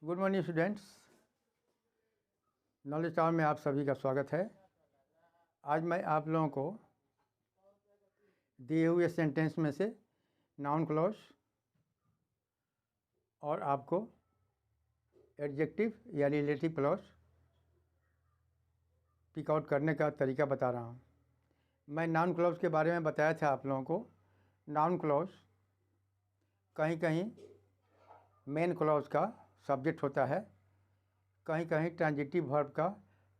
Good morning students. Knowledge tower में आप सभी का स्वागत है। आज मैं आप लोगों को दिए हुए सेंटेंस में से नाउन क्लॉज और आपको एडजेक्टिव या रिलेटिव क्लॉज पिक आउट करने का तरीका बता रहा हूँ। मैं नाउन क्लॉज के बारे में बताया था आप लोगों को। नाउन क्लॉज कहीं कहीं मेन क्लॉज का सब्जेक्ट होता है, कहीं कहीं ट्रांजिटिव वर्ब का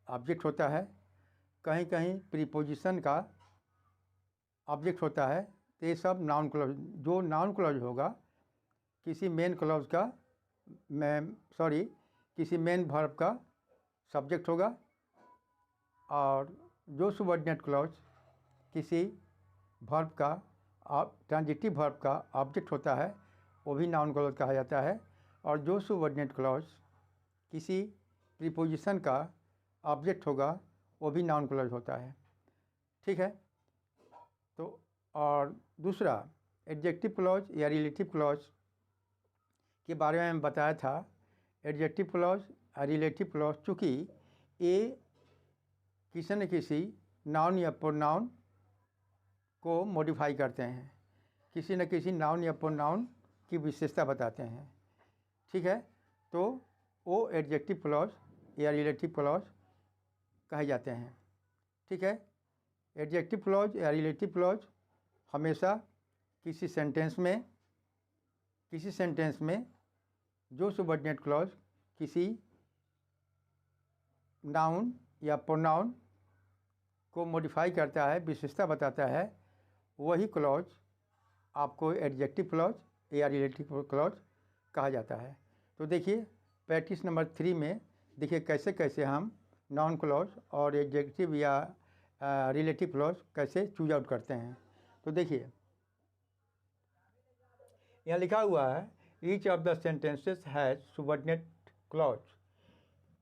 ऑब्जेक्ट होता है, कहीं कहीं प्रीपोजिशन का ऑब्जेक्ट होता है। तो ये सब नाउन क्लॉज, जो नाउन क्लॉज होगा किसी मेन क्लॉज का किसी मेन वर्ब का सब्जेक्ट होगा, और जो सबऑर्डिनेट क्लॉज किसी वर्ब का ट्रांजिटिव वर्ब का ऑब्जेक्ट होता है वो भी नाउन क्लॉज कहा जाता है, और जो सबऑर्डिनेट क्लॉज किसी प्रीपोजिशन का ऑब्जेक्ट होगा वो भी नाउन क्लॉज होता है। ठीक है। तो और दूसरा एडजेक्टिव क्लॉज या रिलेटिव क्लॉज के बारे में बताया था। एडजेक्टिव क्लॉज और रिलेटिव क्लॉज चूँकि ये किसी न किसी नाउन या प्रोनाउन को मॉडिफाई करते हैं, किसी न किसी नाउन या प्रोनाउन की विशेषता बताते हैं। ठीक है। तो वो एडजेक्टिव क्लॉज या रिलेटिव क्लॉज कहे जाते हैं। ठीक है। एडजेक्टिव क्लॉज या रिलेटिव क्लॉज हमेशा किसी सेंटेंस में जो सबऑर्डिनेट क्लॉज किसी नाउन या प्रोनाउन को मॉडिफाई करता है, विशेषता बताता है, वही क्लॉज आपको एडजेक्टिव क्लॉज या रिलेटिव क्लॉज कहा जाता है। तो देखिए प्रैक्टिस नंबर 3 में देखिए कैसे कैसे हम नाउन क्लॉज और एडजेक्टिव या रिलेटिव क्लॉज कैसे चूज आउट करते हैं। तो देखिए यहाँ लिखा हुआ है, each of the sentences has subordinate clause,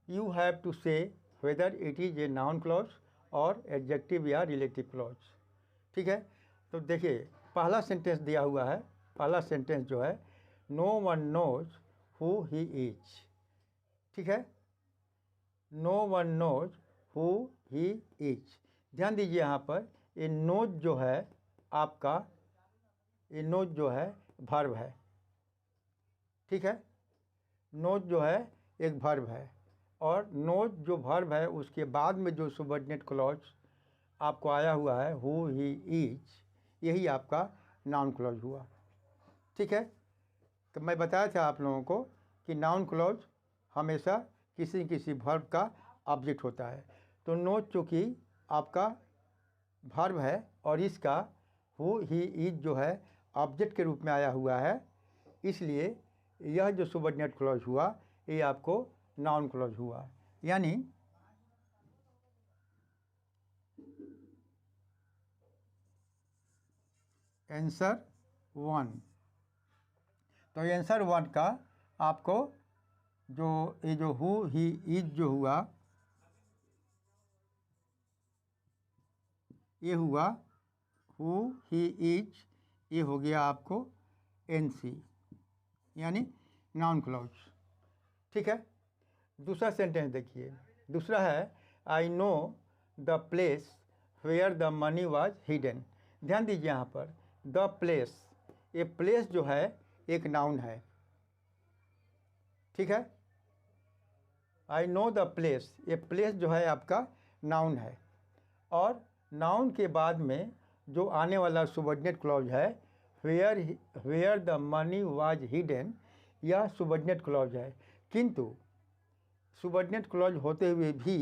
you have to say whether it is a noun clause और एडजेक्टिव या रिलेटिव क्लॉज। ठीक है। तो देखिए पहला सेंटेंस दिया हुआ है। पहला सेंटेंस जो है, no one knows who he is. ठीक है। No one knows who he is. ध्यान दीजिए यहाँ पर ये नोज जो है आपका, ये नोज जो है वर्ब है। ठीक है। नोज जो है एक वर्ब है, और नोज जो वर्ब है उसके बाद में जो सबऑर्डिनेट क्लॉज आपको आया हुआ है हु ही इज, यही आपका नाउन क्लॉज हुआ। ठीक है। तो मैं बताया था आप लोगों को कि नाउन क्लॉज हमेशा किसी न किसी वर्ब का ऑब्जेक्ट होता है। तो नोज चूँकि आपका वर्ब है और इसका हु ही इज जो है ऑब्जेक्ट के रूप में आया हुआ है, इसलिए यह जो सबऑर्डिनेट क्लॉज हुआ ये आपको नाउन क्लॉज हुआ। यानी आंसर 1। तो आंसर 1 का आपको जो ये जो हु ही इज जो हुआ, ये हुआ हु ही इज, ये हो गया आपको NC यानी नाउन क्लॉज। ठीक है। दूसरा सेंटेंस देखिए, दूसरा है, I know the place where the money was hidden. ध्यान दीजिए यहाँ पर द प्लेस, ये प्लेस जो है एक नाउन है। ठीक है। आई नो द प्लेस, ये प्लेस जो है आपका नाउन है, और नाउन के बाद में जो आने वाला सबऑर्डिनेट क्लॉज है where the money was hidden, यह सबऑर्डिनेट क्लॉज है। किंतु सबऑर्डिनेट क्लॉज होते हुए भी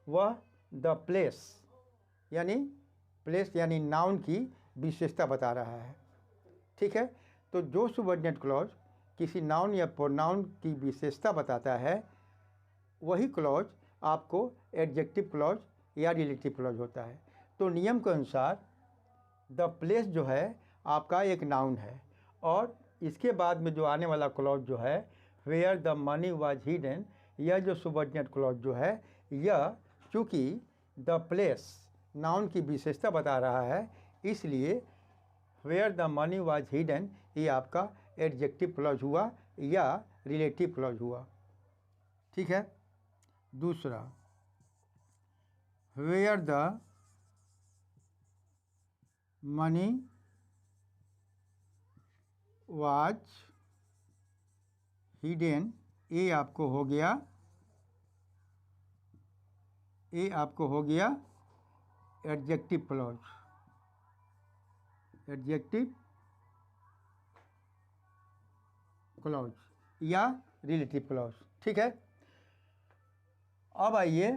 वह द प्लेस यानी नाउन की विशेषता बता रहा है। ठीक है। तो जो सबऑर्डिनेट क्लॉज किसी नाउन या प्रोनाउन की विशेषता बताता है वही क्लॉज आपको एडजेक्टिव क्लॉज या रिलेटिव क्लॉज होता है। तो नियम के अनुसार द प्लेस जो है आपका एक नाउन है, और इसके बाद में जो आने वाला क्लॉज जो है where the money was hidden, यह जो सबऑर्डिनेट क्लॉज जो है, यह चूँकि द प्लेस नाउन की विशेषता बता रहा है, इसलिए where the money was hidden ये आपका एडजेक्टिव क्लॉज हुआ या रिलेटिव क्लॉज हुआ। ठीक है। दूसरा, where the money was hidden, ये आपको हो गया, ये आपको हो गया एडजेक्टिव क्लॉज, एडजेक्टिव क्लॉज या रिलेटिव क्लॉज। ठीक है। अब आइए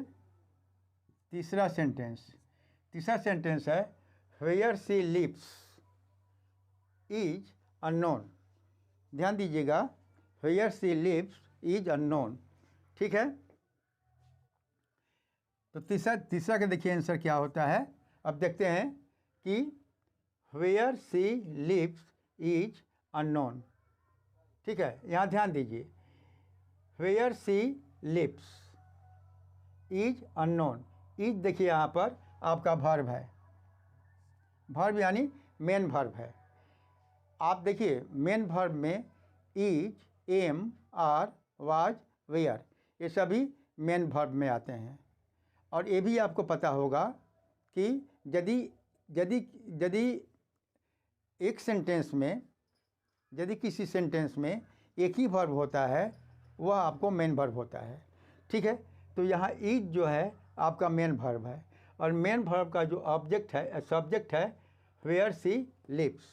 तीसरा सेंटेंस। तीसरा सेंटेंस है where she lives is unknown. ध्यान दीजिएगा, where she lives is unknown. ठीक है। तो तीसरा का देखिए आंसर क्या होता है। अब देखते हैं कि where she lives is unknown. ठीक है, यहाँ ध्यान दीजिए, where she lives is unknown. Is देखिए यहाँ पर आपका वर्ब है, वर्ब यानी मेन वर्ब है। आप देखिए मेन वर्ब में is, am, are, was, were, ये सभी मेन वर्ब में आते हैं। और ये भी आपको पता होगा कि यदि यदि यदि एक सेंटेंस में, यदि किसी सेंटेंस में एक ही वर्ब होता है, वह आपको मेन वर्ब होता है। ठीक है। तो यहाँ इज जो है आपका मेन वर्ब है, और मेन वर्ब का जो ऑब्जेक्ट है, सब्जेक्ट है वेयर शी लिव्स।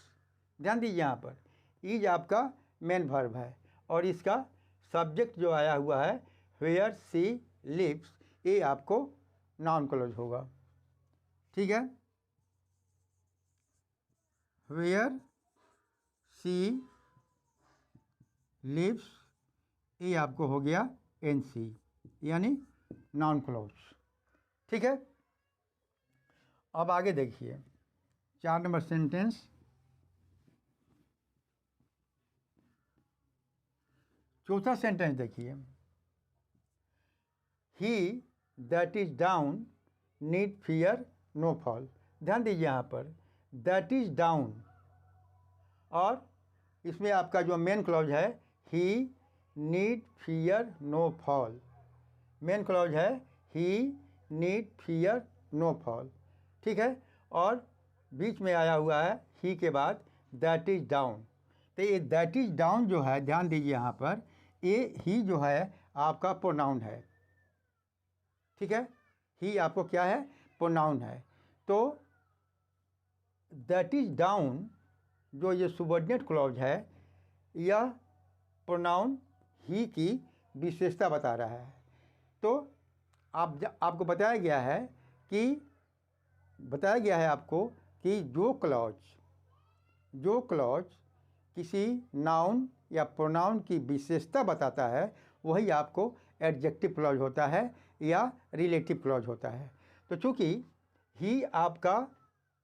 ध्यान दीजिए, यहाँ पर इज आपका मेन वर्ब है और इसका सब्जेक्ट जो आया हुआ है वेयर शी लिव्स, ये आपको नाउन क्लॉज होगा। ठीक है। वेयर शी लिव्स, ये आपको हो गया एनसी यानी नाउन क्लॉज। ठीक है। अब आगे देखिए 4 नंबर सेंटेंस। चौथा सेंटेंस देखिए, he that is down need fear no fall. ध्यान दीजिए यहाँ पर दैट इज डाउन, और इसमें आपका जो मेन क्लॉज है he need fear no fall. Main clause है he need fear no fall. ठीक है। और बीच में आया हुआ है ही के बाद दैट इज डाउन। तो ये दैट इज डाउन जो है, ध्यान दीजिए यहाँ पर, ये ही जो है आपका प्रोनाउन है। ठीक है। ही आपको क्या है, प्रोनाउन है। तो दैट इज डाउन जो ये सुबॉर्डिनेट क्लॉज है, यह प्रोनाउन ही की विशेषता बता रहा है। तो आपको बताया गया है आपको कि जो क्लॉज किसी नाउन या प्रोनाउन की विशेषता बताता है, वही आपको एडजेक्टिव क्लॉज होता है या रिलेटिव क्लॉज होता है। तो चूँकि ही आपका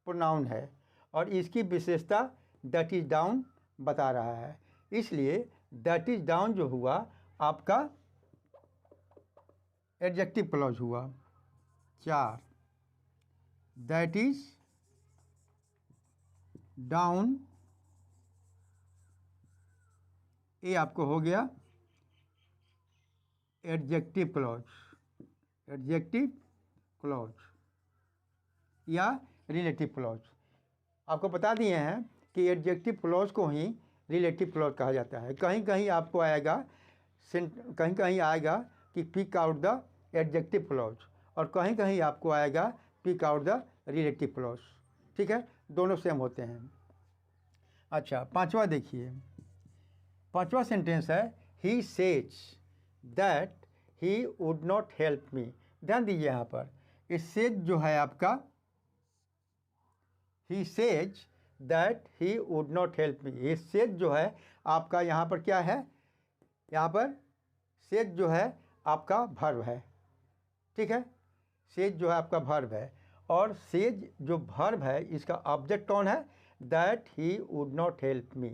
प्रोनाउन है और इसकी विशेषता दैट इज डाउन बता रहा है, इसलिए दैट इज डाउन जो हुआ आपका एडजेक्टिव क्लॉज हुआ। 4, दैट इज डाउन, ये आपको हो गया एडजेक्टिव क्लॉज, एडजेक्टिव क्लॉज या रिलेटिव क्लॉज। आपको बता दिए हैं कि एडजेक्टिव क्लॉज को ही रिलेटिव क्लॉज कहा जाता है। कहीं कहीं आपको आएगा, कहीं कहीं आएगा कि pick out the adjective clause, और कहीं कहीं आपको आएगा pick out the relative clause. ठीक है, दोनों सेम होते हैं। अच्छा, पांचवा देखिए, पांचवा सेंटेंस है he says that he would not help me. ध्यान दीजिए यहाँ पर इस सेज जो है आपका, he says that he would not help me, ये सेज जो है आपका यहाँ पर क्या है, यहाँ पर सेज जो है आपका वर्ब है। ठीक है, सेज जो है आपका वर्ब है, और सेज जो वर्ब है इसका ऑब्जेक्ट कौन है, that he would not help me.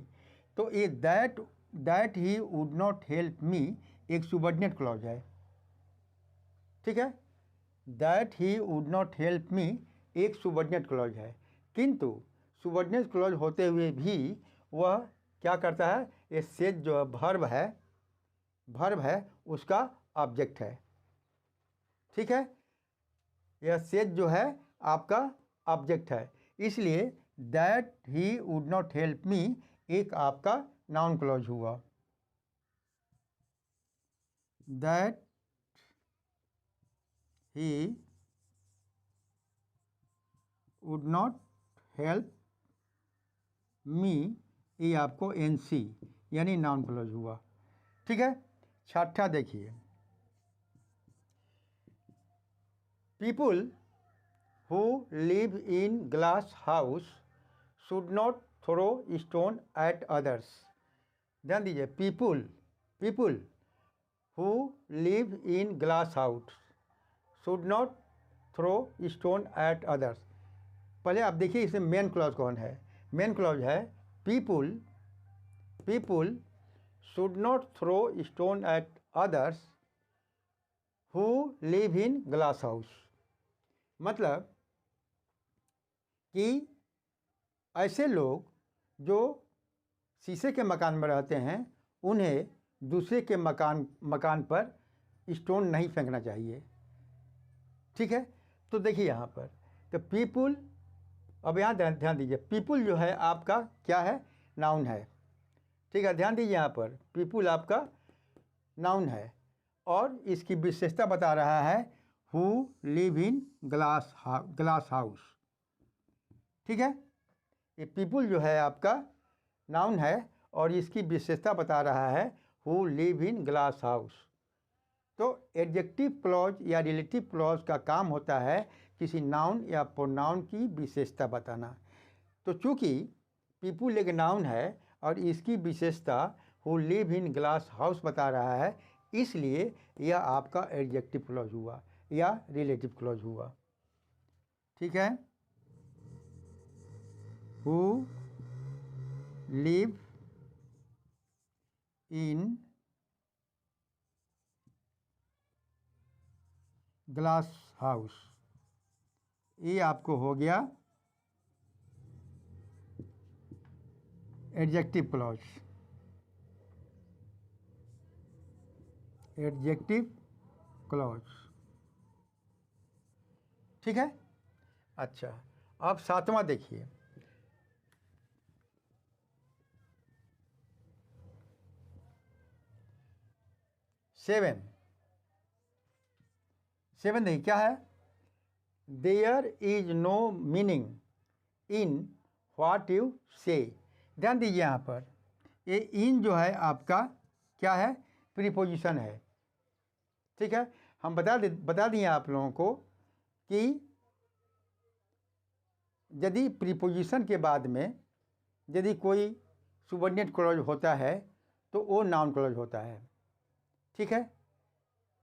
तो ये that he would not help me एक सुबॉर्डिनेट क्लॉज है। ठीक है, that he would not help me एक सुबॉर्डिनेट क्लॉज है, किंतु सुबॉर्डिनेट क्लॉज होते हुए भी वह क्या करता है, ये सेज जो वर्ब है उसका ऑब्जेक्ट है। ठीक है, यह सेज जो है आपका ऑब्जेक्ट है, इसलिए that he would not help me एक आपका नाउन क्लॉज हुआ। That he would not help me, ये आपको NC यानी नाउन क्लॉज हुआ। ठीक है, छठा देखिए, people who live in glass house should not throw stone at others. ध्यान दीजिए, people who live in glass house should not throw stone at others. पहले आप देखिए इसमें मेन क्लॉज कौन है। मेन क्लॉज है people should not throw stone at others who live in glass house. मतलब कि ऐसे लोग जो शीशे के मकान में रहते हैं उन्हें दूसरे के मकान पर स्टोन नहीं फेंकना चाहिए। ठीक है, तो देखिए यहाँ पर तो पीपुल, अब यहाँ ध्यान दीजिए, पीपुल जो है आपका क्या है, नाउन है। ठीक है, ध्यान दीजिए यहाँ पर पीपुल आपका नाउन है और इसकी विशेषता बता रहा है who live in glass house. ठीक है, ये पीपुल जो है आपका नाउन है और इसकी विशेषता बता रहा है who live in glass house. तो एडजेक्टिव क्लॉज या रिलेटिव क्लॉज का काम होता है किसी नाउन या प्रोनाउन की विशेषता बताना। तो चूँकि पीपुल एक नाउन है और इसकी विशेषता who live in glass house बता रहा है, इसलिए यह आपका एडजेक्टिव क्लॉज हुआ या रिलेटिव क्लॉज हुआ। ठीक है, who live in glass house, ये आपको हो गया एडजेक्टिव क्लॉज। एडजेक्टिव क्लॉज, ठीक है। अच्छा, अब सातवां देखिए, सेवन देखिए क्या है, there is no meaning in what you say. ध्यान दीजिए यहाँ पर ये इन जो है आपका क्या है, प्रीपोजिशन है। ठीक है, हम बता दिए आप लोगों को कि यदि प्रीपोजिशन के बाद में यदि कोई सुबॉर्डिनेट क्लॉज होता है तो वो नाउन क्लॉज होता है। ठीक है,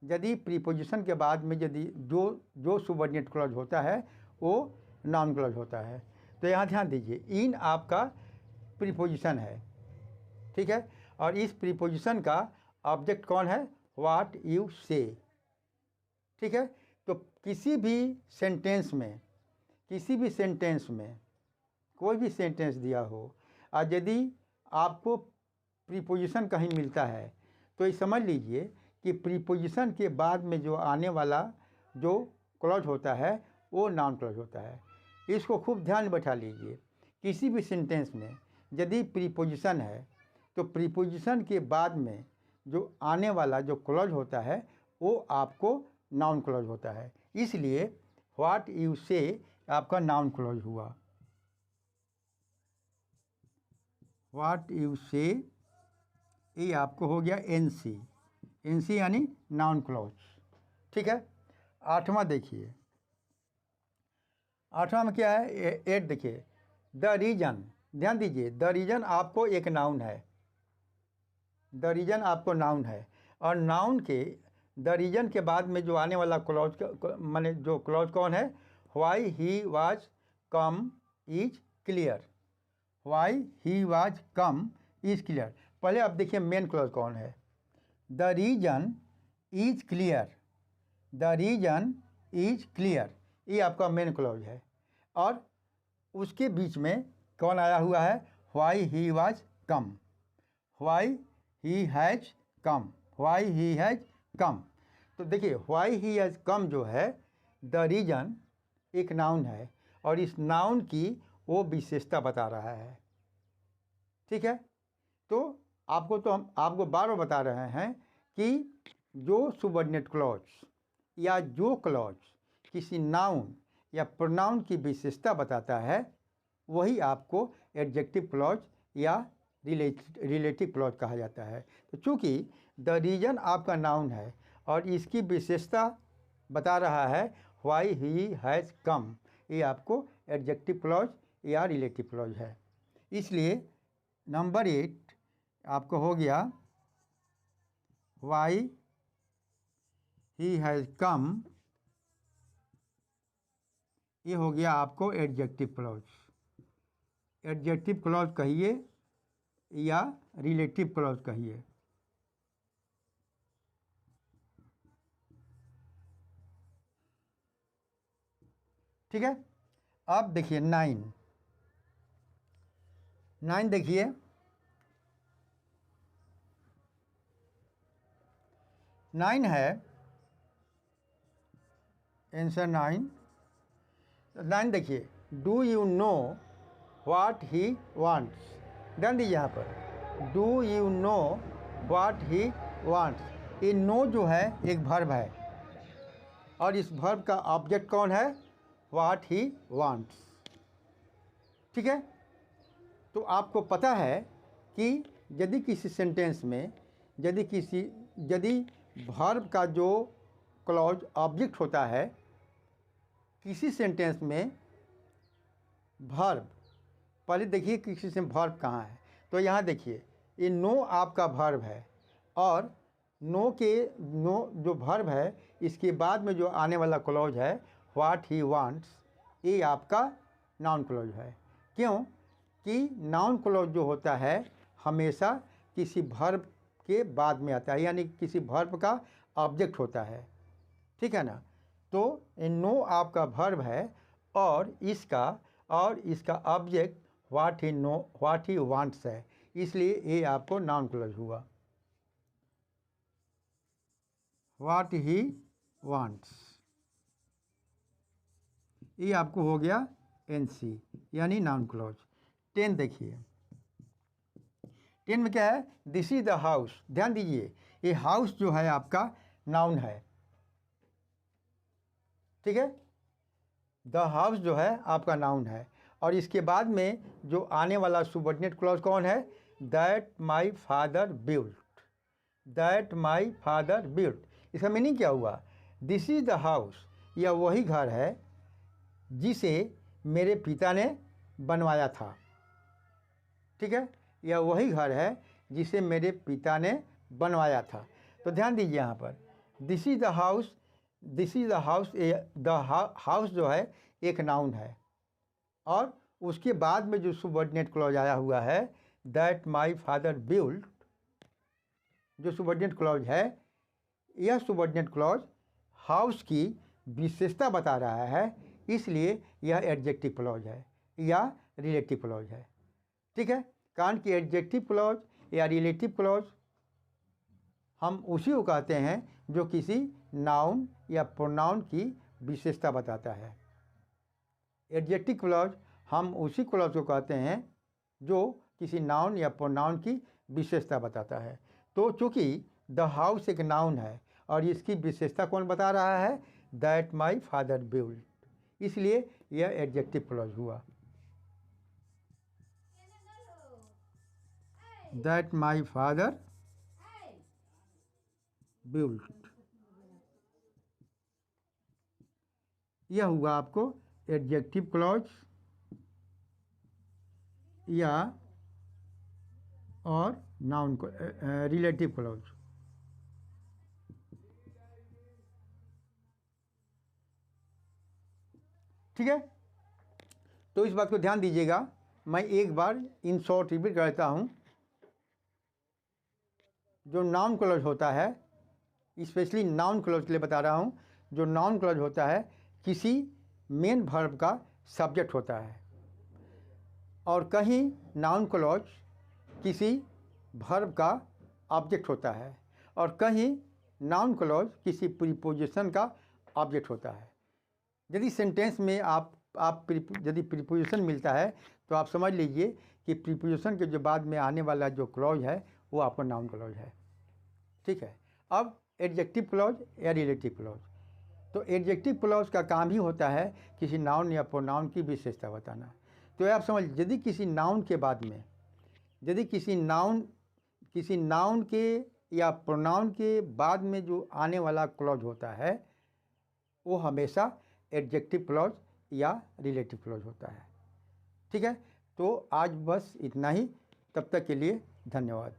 यदि प्रीपोजिशन के बाद में यदि जो सुबॉर्डिनेट क्लॉज होता है वो नाउन क्लॉज होता है। तो यहाँ ध्यान दीजिए, इन आपका प्रीपोजिशन है। ठीक है, और इस प्रीपोजिशन का ऑब्जेक्ट कौन है, व्हाट यू से। ठीक है, तो किसी भी सेंटेंस में कोई भी सेंटेंस दिया हो और यदि आपको प्रीपोजिशन कहीं मिलता है तो ये समझ लीजिए कि प्रीपोजिशन के बाद में जो आने वाला जो क्लॉज होता है वो नाउन क्लॉज होता है। इसको खूब ध्यान में बैठा लीजिए, किसी भी सेंटेंस में यदि प्रीपोजिशन है तो प्रीपोजिशन के बाद में जो आने वाला जो क्लॉज होता है वो आपको नाउन क्लॉज होता है। इसलिए व्हाट यू से आपका नाउन क्लॉज हुआ। व्हाट यू से ये आपको हो गया एनसी यानी नाउन क्लॉज। ठीक है, आठवां देखिए, आठवां में क्या है, एट देखिए, द रीजन। ध्यान दीजिए, द रीजन आपको एक नाउन है, द रीजन आपको नाउन है और नाउन के द रीजन के बाद में जो आने वाला क्लॉज माने जो क्लॉज कौन है, why he was come is clear. Why he was come is clear. पहले आप देखिए मेन क्लॉज कौन है, the reason is clear. The reason is clear, ये आपका मेन क्लॉज है और उसके बीच में कौन आया हुआ है, why he was come. Why he has come, why he has come. तो देखिए व्हाई ही हैज़ कम जो है, द रीजन एक नाउन है और इस नाउन की वो विशेषता बता रहा है। ठीक है, तो हम आपको बार बार बता रहे हैं कि जो सुबऑर्डिनेट क्लॉज या जो क्लॉज किसी नाउन या प्रोनाउन की विशेषता बताता है वही आपको एडजेक्टिव क्लॉज या रिलेटिव क्लॉज कहा जाता है। तो चूँकि द रीजन आपका नाउन है और इसकी विशेषता बता रहा है व्हाई ही हैज़ कम, ये आपको एडजेक्टिव क्लॉज या रिलेटिव क्लॉज है। इसलिए नंबर 8 आपको हो गया व्हाई ही हैज़ कम, ये हो गया आपको एडजेक्टिव क्लॉज। एडजेक्टिव क्लॉज कहिए या रिलेटिव क्लॉज कहिए। ठीक है, अब देखिए 9 देखिए, 9 है आंसर 9 देखिए, do you know what he wants, ध्यान दीजिए यहाँ पर, do you know what he wants. ये नो जो है एक वर्ब है और इस वर्ब का ऑब्जेक्ट कौन है, व्हाट ही वांट्स। ठीक है, तो आपको पता है कि यदि किसी सेंटेंस में यदि वर्ब का जो क्लॉज ऑब्जेक्ट होता है, किसी सेंटेंस में वर्ब, पहले देखिए किसी से वर्ब कहाँ है, तो यहाँ देखिए ये नो आपका वर्ब है और नो जो वर्ब है इसके बाद में जो आने वाला क्लॉज है व्हाट ही वांट्स, ये आपका नाउन क्लॉज है। क्यों कि नाउन क्लॉज जो होता है हमेशा किसी वर्ब के बाद में आता है, यानी किसी वर्ब का ऑब्जेक्ट होता है। ठीक है ना, तो नो आपका वर्ब है और इसका ऑब्जेक्ट व्हाट ही वांट्स है, इसलिए ये आपको नाउन क्लॉज हुआ, व्हाट ही वांट्स, ये आपको हो गया एनसी यानी नाउन क्लॉज। 10 देखिए, 10 में क्या है, दिस इज द हाउस, ध्यान दीजिए ये हाउस जो है आपका नाउन है। ठीक है, द हाउस जो है आपका नाउन है और इसके बाद में जो आने वाला सुबऑर्डिनेट क्लॉज कौन है, that my father built, that my father built. इसका मीनिंग क्या हुआ, दिस इज द हाउस, यह वही घर है जिसे मेरे पिता ने बनवाया था। ठीक है, यह वही घर है जिसे मेरे पिता ने बनवाया था। तो ध्यान दीजिए यहाँ पर this is the house, the house जो है एक नाउन है और उसके बाद में जो सुबऑर्डिनेट क्लॉज आया हुआ है दैट माई फादर बिल्ट, जो सुबऑर्डिनेट क्लॉज है, यह सुबऑर्डिनेट क्लॉज हाउस की विशेषता बता रहा है, इसलिए यह एडजेक्टिव क्लॉज है या रिलेटिव क्लॉज है। ठीक है, कारण कि एडजेक्टिव क्लॉज या रिलेटिव क्लॉज हम उसी को कहते हैं जो किसी नाउन या प्रोनाउन की विशेषता बताता है। एडजेक्टिव क्लॉज हम उसी क्लॉज को कहते हैं जो किसी नाउन या प्रोनाउन की विशेषता बताता है। तो चूँकि द हाउस एक नाउन है और इसकी विशेषता कौन बता रहा है, दैट माई फादर बिल्ट, इसलिए यह एडजेक्टिव क्लॉज हुआ, दैट माई फादर बिल्ट, यह हुआ आपको एडजेक्टिव क्लॉज या और नाउन को रिलेटिव क्लॉज। ठीक है, तो इस बात को ध्यान दीजिएगा, मैं एक बार इन शॉर्ट रिपीट करता हूँ। जो नाउन क्लॉज होता है, स्पेशली नाउन क्लॉज के लिए बता रहा हूँ, जो नाउन क्लॉज होता है किसी मेन वर्ब का सब्जेक्ट होता है और कहीं नाउन क्लॉज किसी वर्ब का ऑब्जेक्ट होता है और कहीं नाउन क्लॉज किसी प्रीपोजिशन का ऑब्जेक्ट होता है। यदि सेंटेंस में यदि प्रीपोजिशन मिलता है तो आप समझ लीजिए कि प्रीपोजिशन के जो बाद में आने वाला जो क्लॉज है वो आपका नाउन क्लॉज है। ठीक है। अब एडजेक्टिव क्लॉज या रिलेटिव क्लॉज, तो एडजेक्टिव क्लॉज का काम ही होता है किसी नाउन या प्रोनाउन की विशेषता बताना। तो आप समझ, यदि किसी नाउन के बाद में, यदि किसी नाउन के या प्रोनाउन के बाद में जो आने वाला क्लॉज होता है वो हमेशा एडजेक्टिव क्लॉज या रिलेटिव क्लॉज होता है। ठीक है। तो आज बस इतना ही, तब तक के लिए धन्यवाद।